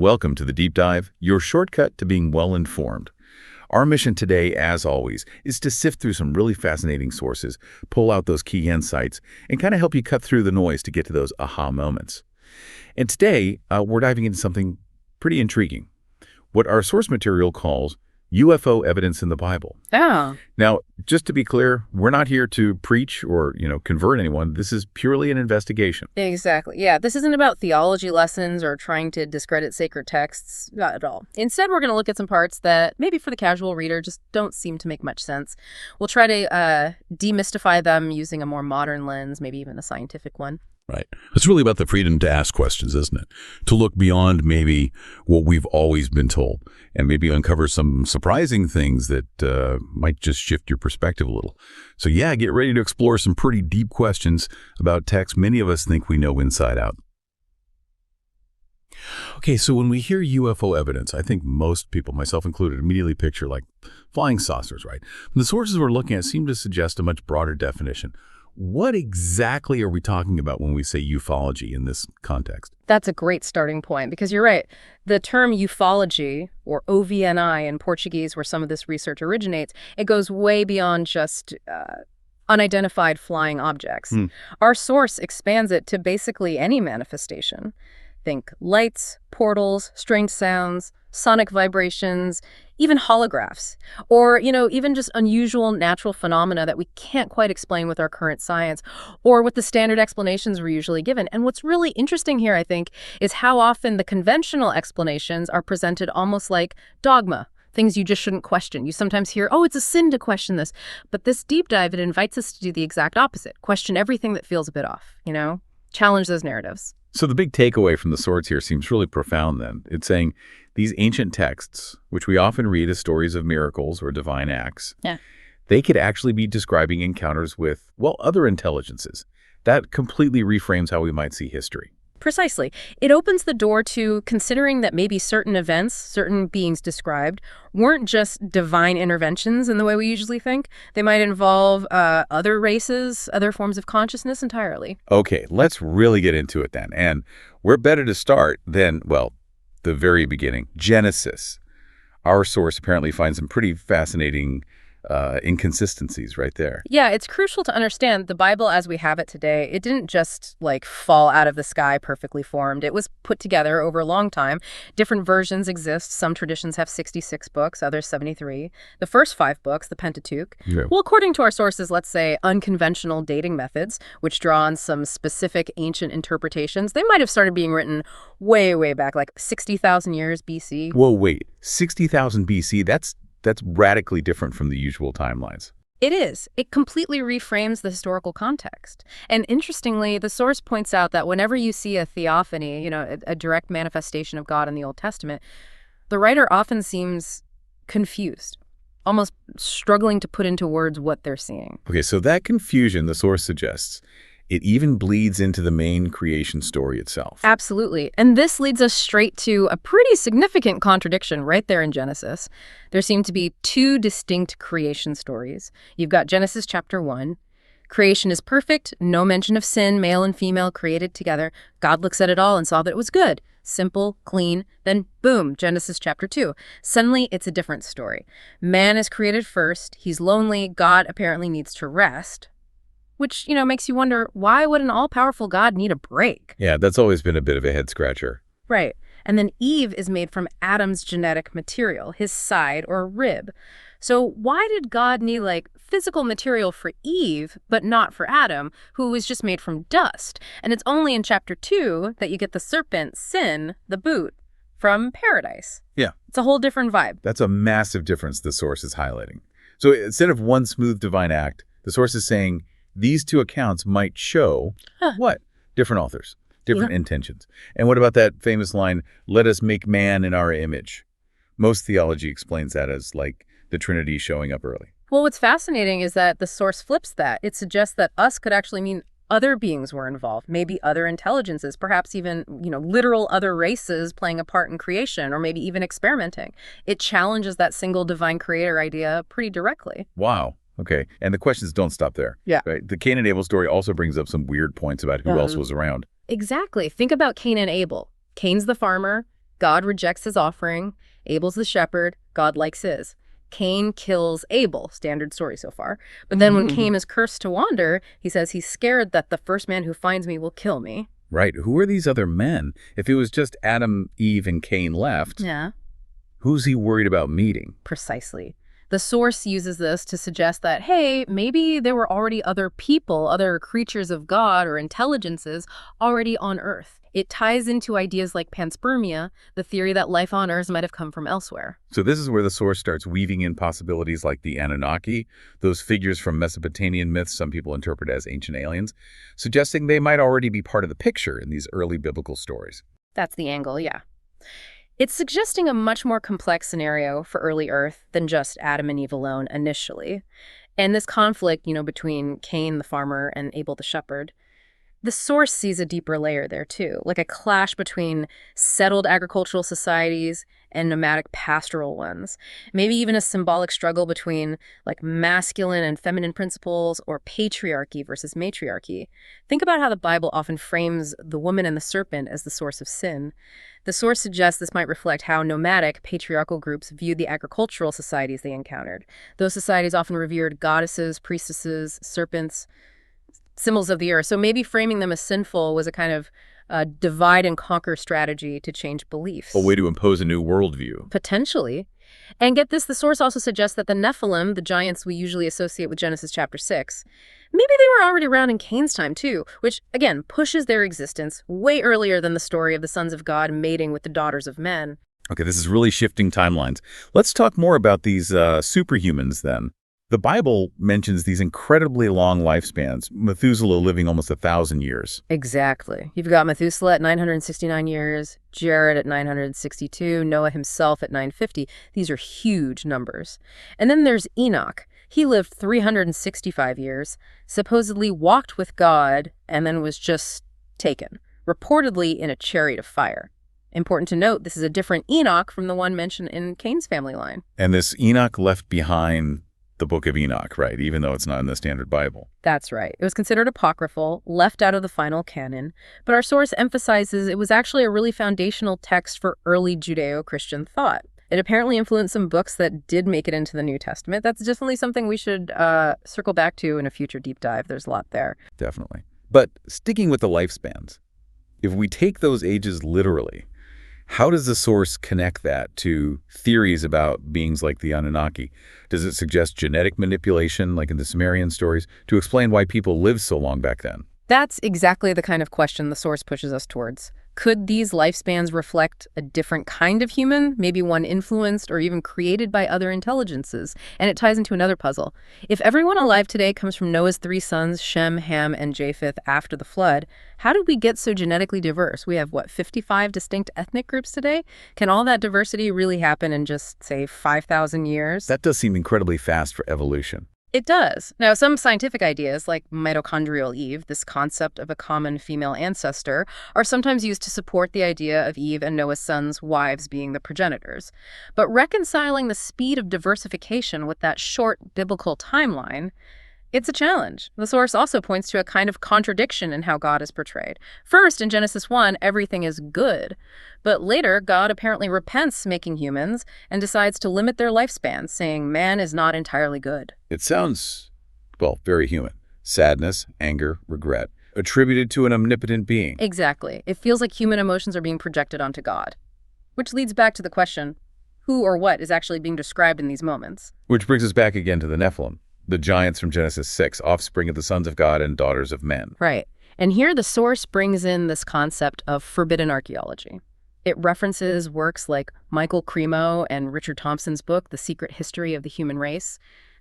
Welcome to the Deep Dive, your shortcut to being well-informed. Our mission today, as always, is to sift through some really fascinating sources, pull out those key insights, and kind of help you cut through the noise to get to those aha moments. And today, we're diving into something pretty intriguing, what our source material calls UFO evidence in the Bible. Oh. Now, just to be clear, we're not here to preach or, convert anyone. This is purely an investigation. Exactly. Yeah, this isn't about theology lessons or trying to discredit sacred texts. Not at all. Instead, we're going to look at some parts that maybe for the casual reader just don't seem to make much sense. We'll try to demystify them using a more modern lens, maybe even a scientific one. Right. It's really about the freedom to ask questions, isn't it? To look beyond maybe what we've always been told and maybe uncover some surprising things that might just shift your perspective a little. So yeah, get ready to explore some pretty deep questions about texts many of us think we know inside out. Okay, so when we hear UFO evidence, I think most people, myself included, immediately picture like flying saucers, right? The sources we're looking at seem to suggest a much broader definition. What exactly are we talking about when we say ufology in this context? That's a great starting point because you're right. The term ufology, or OVNI in Portuguese, where some of this research originates, it goes way beyond just unidentified flying objects. Our source expands it to basically any manifestation. Think lights, portals, strange sounds, sonic vibrations, even holographs, or, even just unusual natural phenomena that we can't quite explain with our current science or with the standard explanations we're usually given. And what's really interesting here, I think, is how often the conventional explanations are presented almost like dogma, things you just shouldn't question. You sometimes hear, oh, it's a sin to question this. But this deep dive, it invites us to do the exact opposite, question everything that feels a bit off, challenge those narratives. So the big takeaway from the source here seems really profound then. It's saying these ancient texts, which we often read as stories of miracles or divine acts, they could actually be describing encounters with, other intelligences. That completely reframes how we might see history. Precisely. It opens the door to considering that maybe certain events, certain beings described, weren't just divine interventions in the way we usually think. They might involve other races, other forms of consciousness entirely. Okay, let's really get into it then. And we're better to start than, the very beginning. Genesis. Our source apparently finds some pretty fascinating inconsistencies right there. Yeah, it's crucial to understand the Bible as we have it today. It didn't just fall out of the sky perfectly formed. It was put together over a long time. Different versions exist. Some traditions have 66 books, others 73. The first 5 books, the Pentateuch, well, according to our sources, let's say unconventional dating methods, which draw on some specific ancient interpretations, they might have started being written way, way back, like 60,000 years BC. Whoa, wait, 60,000 BC? That's radically different from the usual timelines. It is. It completely reframes the historical context. And interestingly, the source points out that whenever you see a theophany, a direct manifestation of God in the Old Testament, the writer often seems confused, almost struggling to put into words what they're seeing. Okay, so that confusion, the source suggests, it even bleeds into the main creation story itself. Absolutely. And this leads us straight to a pretty significant contradiction right there in Genesis. There seem to be 2 distinct creation stories. You've got Genesis chapter 1. Creation is perfect, no mention of sin, male and female created together. God looks at it all and saw that it was good. Simple, clean, then boom, Genesis chapter 2. Suddenly, it's a different story. Man is created first. He's lonely. God apparently needs to rest. Which, makes you wonder, why would an all-powerful God need a break? Yeah, that's always been a bit of a head-scratcher. Right. And then Eve is made from Adam's genetic material, his side or rib. So why did God need, physical material for Eve, but not for Adam, who was just made from dust? And it's only in chapter 2 that you get the serpent, sin, the boot, from paradise. Yeah. It's a whole different vibe. That's a massive difference the source is highlighting. So instead of one smooth divine act, the source is saying, these 2 accounts might show what? Different authors, different intentions. And what about that famous line, let us make man in our image? Most theology explains that as the Trinity showing up early. Well, what's fascinating is that the source flips that. It suggests that us could actually mean other beings were involved, maybe other intelligences, perhaps even, literal other races playing a part in creation, or maybe even experimenting. It challenges that single divine creator idea pretty directly. Wow. Okay. And the questions don't stop there. Yeah. Right? The Cain and Abel story also brings up some weird points about who else was around. Exactly. Think about Cain and Abel. Cain's the farmer. God rejects his offering. Abel's the shepherd. God likes his. Cain kills Abel. Standard story so far. But then when Cain is cursed to wander, he says he's scared that the first man who finds me will kill me. Right. Who are these other men? If it was just Adam, Eve, and Cain left, Yeah. who's he worried about meeting? Precisely. The source uses this to suggest that, hey, maybe there were already other people, other creatures of God or intelligences already on Earth. It ties into ideas like panspermia, the theory that life on Earth might have come from elsewhere. So this is where the source starts weaving in possibilities like the Anunnaki, those figures from Mesopotamian myths some people interpret as ancient aliens, suggesting they might already be part of the picture in these early biblical stories. That's the angle, yeah. It's suggesting a much more complex scenario for early Earth than just Adam and Eve alone initially. And this conflict, between Cain the farmer and Abel the shepherd, the source sees a deeper layer there too, like a clash between settled agricultural societies and nomadic pastoral ones. Maybe even a symbolic struggle between like masculine and feminine principles or patriarchy versus matriarchy. Think about how the Bible often frames the woman and the serpent as the source of sin. The source suggests this might reflect how nomadic, patriarchal groups viewed the agricultural societies they encountered. Those societies often revered goddesses, priestesses, serpents, symbols of the earth. So maybe framing them as sinful was a kind of divide and conquer strategy to change beliefs. A way to impose a new worldview. Potentially. And get this, the source also suggests that the Nephilim, the giants we usually associate with Genesis chapter 6, maybe they were already around in Cain's time too, which, again, pushes their existence way earlier than the story of the sons of God mating with the daughters of men. Okay, this is really shifting timelines. Let's talk more about these superhumans then. The Bible mentions these incredibly long lifespans, Methuselah living almost 1,000 years. Exactly. You've got Methuselah at 969 years, Jared at 962, Noah himself at 950. These are huge numbers. And then there's Enoch. He lived 365 years, supposedly walked with God, and then was just taken, reportedly in a chariot of fire. Important to note, this is a different Enoch from the one mentioned in Cain's family line. And this Enoch left behind the book of Enoch, right? Even though it's not in the standard Bible. That's right. It was considered apocryphal, left out of the final canon, but our source emphasizes it was actually a really foundational text for early Judeo-Christian thought. It apparently influenced some books that did make it into the New Testament. That's definitely something we should circle back to in a future deep dive. There's a lot there. Definitely. But sticking with the lifespans, if we take those ages literally, how does the source connect that to theories about beings like the Anunnaki? Does it suggest genetic manipulation, like in the Sumerian stories, to explain why people lived so long back then? That's exactly the kind of question the source pushes us towards. Could these lifespans reflect a different kind of human, maybe one influenced or even created by other intelligences? And it ties into another puzzle. If everyone alive today comes from Noah's 3 sons, Shem, Ham, and Japheth, after the flood, how did we get so genetically diverse? We have, 55 distinct ethnic groups today? Can all that diversity really happen in just, say, 5,000 years? That does seem incredibly fast for evolution. It does. Now, some scientific ideas, like mitochondrial Eve, this concept of a common female ancestor, are sometimes used to support the idea of Eve and Noah's sons' wives being the progenitors. But reconciling the speed of diversification with that short biblical timeline, it's a challenge. The source also points to a kind of contradiction in how God is portrayed. First, in Genesis 1, everything is good. But later, God apparently repents making humans and decides to limit their lifespans, saying man is not entirely good. It sounds, very human. Sadness, anger, regret, attributed to an omnipotent being. Exactly. It feels like human emotions are being projected onto God. Which leads back to the question, who or what is actually being described in these moments? Which brings us back again to the Nephilim, the giants from Genesis 6, offspring of the sons of God and daughters of men. Right. And here the source brings in this concept of forbidden archaeology. It references works like Michael Cremo and Richard Thompson's book, The Secret History of the Human Race.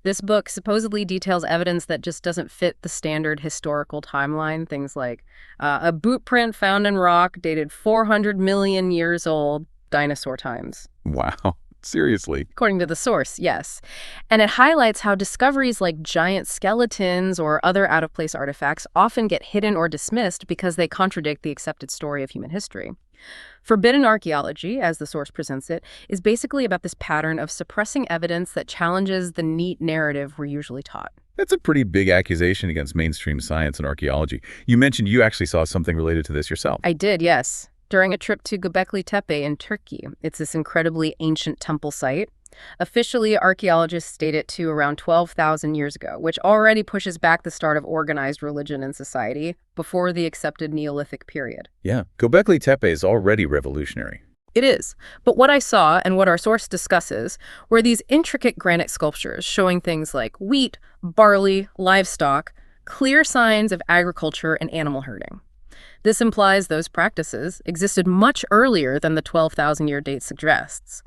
This book supposedly details evidence that just doesn't fit the standard historical timeline. Things like a boot print found in rock dated 400 million years old, dinosaur times. Wow. Seriously. According to the source, yes. And it highlights how discoveries like giant skeletons or other out-of-place artifacts often get hidden or dismissed because they contradict the accepted story of human history. Forbidden archaeology, as the source presents it, is basically about this pattern of suppressing evidence that challenges the neat narrative we're usually taught. That's a pretty big accusation against mainstream science and archaeology. You mentioned you actually saw something related to this yourself. I did, yes. during a trip to Göbekli Tepe in Turkey. It's this incredibly ancient temple site. Officially, archaeologists date it to around 12,000 years ago, which already pushes back the start of organized religion and society before the accepted Neolithic period. Yeah, Göbekli Tepe is already revolutionary. It is. But what I saw, and what our source discusses, were these intricate granite sculptures showing things like wheat, barley, livestock, clear signs of agriculture and animal herding. This implies those practices existed much earlier than the 12,000-year date suggests.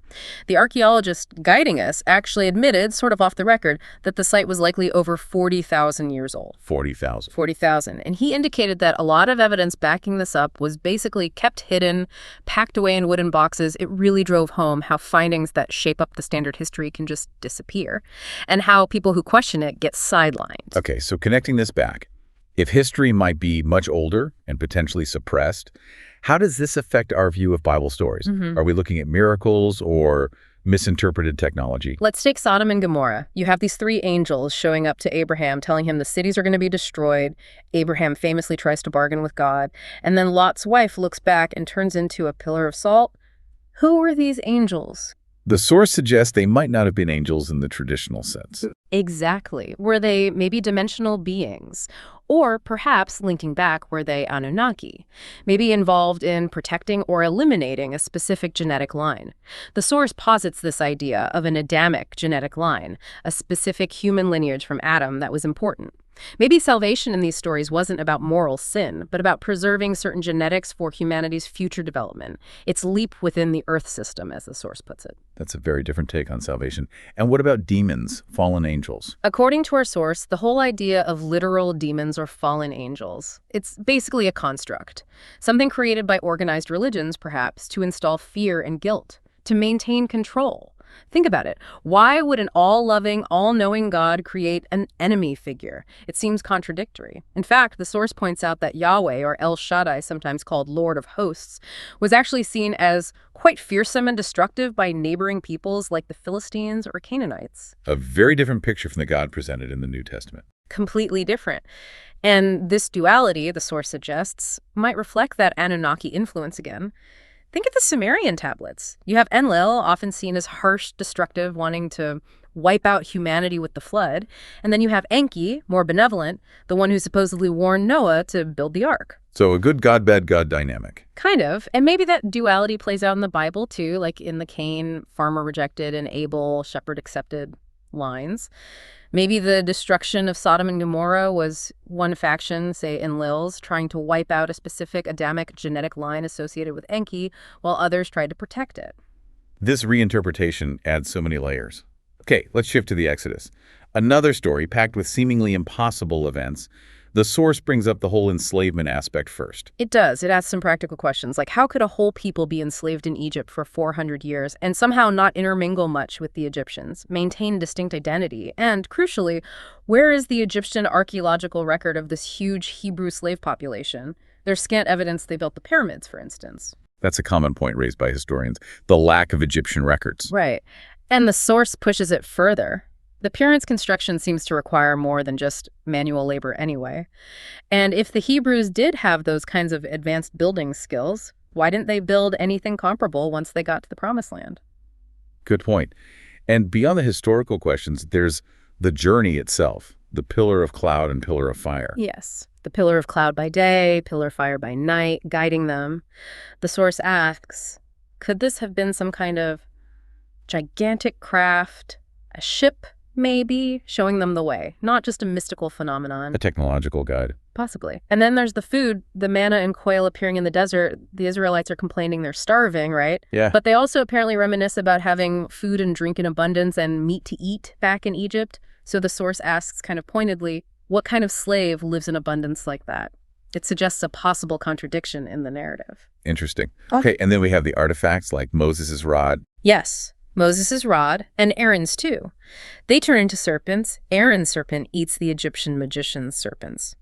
The archaeologist guiding us actually admitted, sort of off the record, that the site was likely over 40,000 years old. 40,000. 40,000. And he indicated that a lot of evidence backing this up was basically kept hidden, packed away in wooden boxes. It really drove home how findings that shape up the standard history can just disappear, and how people who question it get sidelined. Okay, so connecting this back, if history might be much older and potentially suppressed, how does this affect our view of Bible stories? Are we looking at miracles or misinterpreted technology? Let's take Sodom and Gomorrah. You have these three angels showing up to Abraham, telling him the cities are going to be destroyed. Abraham famously tries to bargain with God. And then Lot's wife looks back and turns into a pillar of salt. Who were these angels? The source suggests they might not have been angels in the traditional sense. Exactly. Were they maybe dimensional beings? Or perhaps, linking back, were they Anunnaki? Maybe involved in protecting or eliminating a specific genetic line. The source posits this idea of an Adamic genetic line, a specific human lineage from Adam that was important. Maybe salvation in these stories wasn't about moral sin, but about preserving certain genetics for humanity's future development. Its leap within the Earth system, as the source puts it. That's a very different take on salvation. And what about demons, fallen angels? According to our source, the whole idea of literal demons or fallen angels, it's basically a construct. Something created by organized religions, perhaps, to install fear and guilt, to maintain control. Think about it. Why would an all-loving, all-knowing God create an enemy figure? It seems contradictory. In fact, the source points out that Yahweh, or El Shaddai, sometimes called Lord of Hosts, was actually seen as quite fearsome and destructive by neighboring peoples like the Philistines or Canaanites. A very different picture from the God presented in the New Testament. Completely different. And this duality, the source suggests, might reflect that Anunnaki influence again. Think of the Sumerian tablets. You have Enlil, often seen as harsh, destructive, wanting to wipe out humanity with the flood. And then you have Enki, more benevolent, the one who supposedly warned Noah to build the ark. So a good God, bad God dynamic. Kind of. And maybe that duality plays out in the Bible, too, like in the Cain, farmer rejected, and Abel, shepherd accepted lines. Maybe the destruction of Sodom and Gomorrah was one faction, say Enlil's, trying to wipe out a specific Adamic genetic line associated with Enki, while others tried to protect it. This reinterpretation adds so many layers. Okay, let's shift to the Exodus. Another story packed with seemingly impossible events. The source brings up the whole enslavement aspect first. It does. It asks some practical questions, like how could a whole people be enslaved in Egypt for 400 years and somehow not intermingle much with the Egyptians, maintain distinct identity? And, crucially, where is the Egyptian archaeological record of this huge Hebrew slave population? There's scant evidence they built the pyramids, for instance. That's a common point raised by historians, the lack of Egyptian records. Right. And the source pushes it further. The pyramid's construction seems to require more than just manual labor anyway. And if the Hebrews did have those kinds of advanced building skills, why didn't they build anything comparable once they got to the Promised Land? Good point. And beyond the historical questions, there's the journey itself, the pillar of cloud and pillar of fire. Yes. The pillar of cloud by day, pillar of fire by night, guiding them. The source asks, could this have been some kind of gigantic craft, a ship, maybe, showing them the way, not just a mystical phenomenon? A technological guide. Possibly. And then there's the food, the manna and quail appearing in the desert. The Israelites are complaining they're starving, right? Yeah. But they also apparently reminisce about having food and drink in abundance and meat to eat back in Egypt. So the source asks kind of pointedly, what kind of slave lives in abundance like that? It suggests a possible contradiction in the narrative. Interesting. Okay, and then we have the artifacts like Moses' rod. Yes. Moses' rod, and Aaron's too. They turn into serpents. Aaron's serpent eats the Egyptian magician's serpents.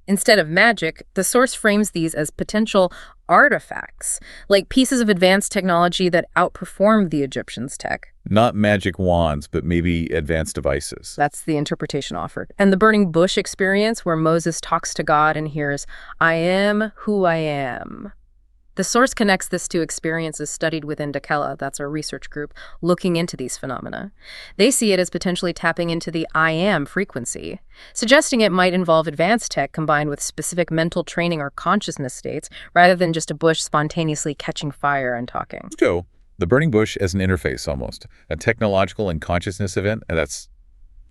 Instead of magic, the source frames these as potential artifacts, like pieces of advanced technology that outperform the Egyptians' tech. Not magic wands, but maybe advanced devices. That's the interpretation offered. And the burning bush experience, where Moses talks to God and hears, "I am who I am." The The source connects this to experiences studied within Dakela, that's our research group, looking into these phenomena. They see it as potentially tapping into the I am frequency, suggesting it might involve advanced tech combined with specific mental training or consciousness states, rather than just a bush spontaneously catching fire and talking. So, the burning bush as an interface almost, a technological and consciousness event, and that's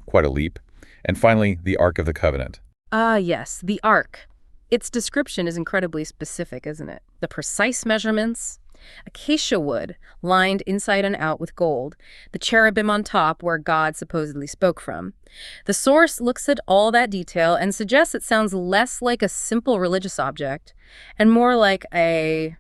quite a leap. And finally, the Ark of the Covenant. Yes, the Ark. Its description is incredibly specific, isn't it? The precise measurements, acacia wood lined inside and out with gold, the cherubim on top where God supposedly spoke from. The source looks at all that detail and suggests it sounds less like a simple religious object and more like a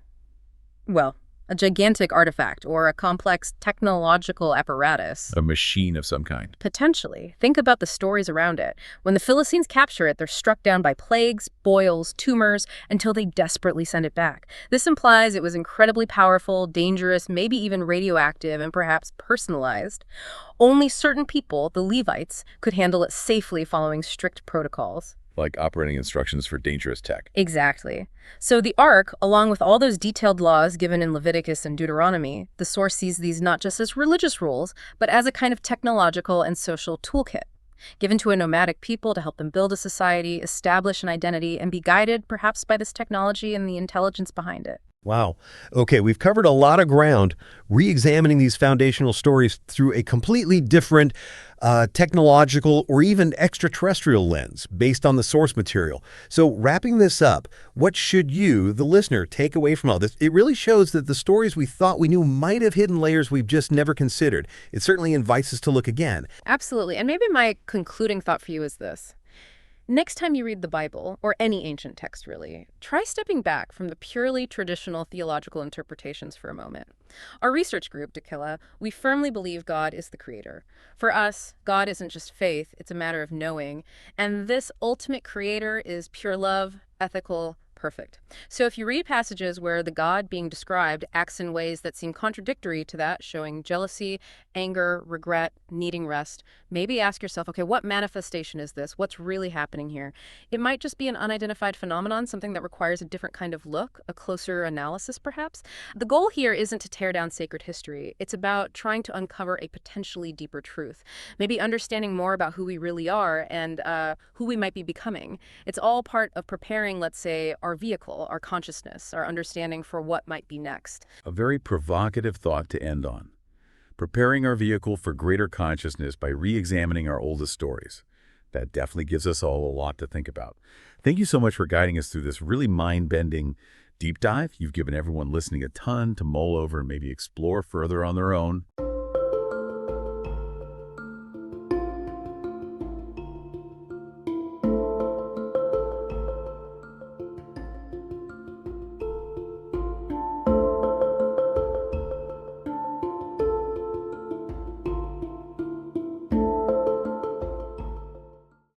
gigantic artifact or a complex technological apparatus. A machine of some kind. Potentially. Think about the stories around it. When the Philistines capture it, they're struck down by plagues, boils, tumors, until they desperately send it back. This implies it was incredibly powerful, dangerous, maybe even radioactive, and perhaps personalized. Only certain people, the Levites, could handle it safely following strict protocols. Like operating instructions for dangerous tech. Exactly. So the Ark, along with all those detailed laws given in Leviticus and Deuteronomy, the source sees these not just as religious rules, but as a kind of technological and social toolkit, given to a nomadic people to help them build a society, establish an identity, and be guided perhaps by this technology and the intelligence behind it. Wow. Okay, we've covered a lot of ground, re-examining these foundational stories through a completely different technological or even extraterrestrial lens based on the source material. So wrapping this up, what should you, the listener, take away from all this? It really shows that the stories we thought we knew might have hidden layers we've just never considered. It certainly invites us to look again. Absolutely. And maybe my concluding thought for you is this. Next time you read the Bible, or any ancient text really, try stepping back from the purely traditional theological interpretations for a moment. Our research group, Dakela, we firmly believe God is the creator. For us, God isn't just faith, it's a matter of knowing. And this ultimate creator is pure love, ethical, perfect. So if you read passages where the God being described acts in ways that seem contradictory to that, showing jealousy, anger, regret, needing rest, maybe ask yourself, okay, what manifestation is this? What's really happening here? It might just be an unidentified phenomenon, something that requires a different kind of look, a closer analysis perhaps. The goal here isn't to tear down sacred history. It's about trying to uncover a potentially deeper truth, maybe understanding more about who we really are and who we might be becoming. It's all part of preparing, let's say, our vehicle, our consciousness, our understanding for what might be next. A very provocative thought to end on. Preparing our vehicle for greater consciousness by re-examining our oldest stories. That definitely gives us all a lot to think about. Thank you so much for guiding us through this really mind-bending deep dive. You've given everyone listening a ton to mull over and maybe explore further on their own.